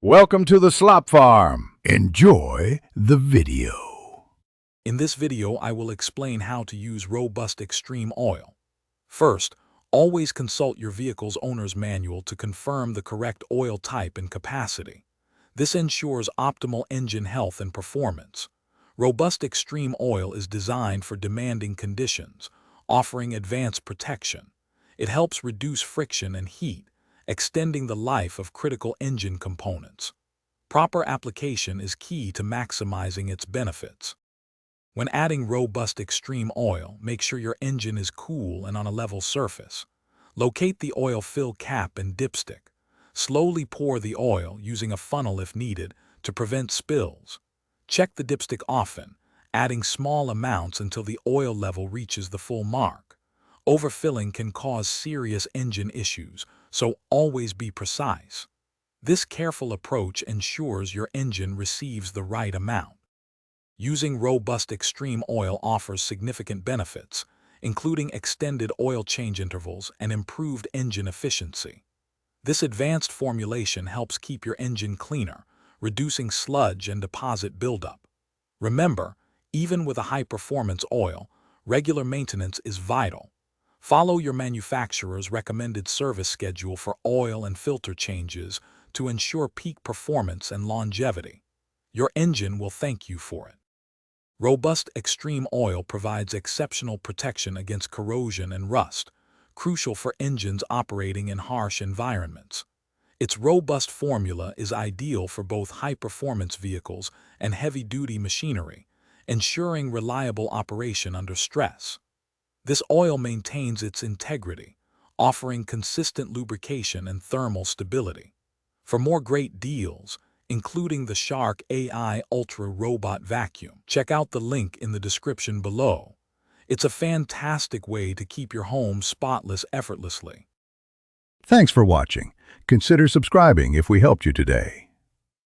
Welcome to the Slop Farm. Enjoy the video. In this video, I will explain how to use Robust Extreme Oil. First, always consult your vehicle's owner's manual to confirm the correct oil type and capacity. This ensures optimal engine health and performance. Robust Extreme Oil is designed for demanding conditions, offering advanced protection. It helps reduce friction and heat, extending the life of critical engine components. Proper application is key to maximizing its benefits. When adding Robust Extreme Oil, make sure your engine is cool and on a level surface. Locate the oil fill cap and dipstick. Slowly pour the oil, using a funnel if needed, to prevent spills. Check the dipstick often, adding small amounts until the oil level reaches the full mark. Overfilling can cause serious engine issues, so always be precise. This careful approach ensures your engine receives the right amount. Using Robust Extreme Oil offers significant benefits, including extended oil change intervals and improved engine efficiency. This advanced formulation helps keep your engine cleaner, reducing sludge and deposit buildup. Remember, even with a high-performance oil, regular maintenance is vital. Follow your manufacturer's recommended service schedule for oil and filter changes to ensure peak performance and longevity. Your engine will thank you for it. Robust Extreme Oil provides exceptional protection against corrosion and rust, crucial for engines operating in harsh environments. Its robust formula is ideal for both high-performance vehicles and heavy-duty machinery, ensuring reliable operation under stress. This oil maintains its integrity, offering consistent lubrication and thermal stability. For more great deals, including the Shark AI Ultra Robot Vacuum, check out the link in the description below. It's a fantastic way to keep your home spotless effortlessly. Thanks for watching. Consider subscribing if we helped you today.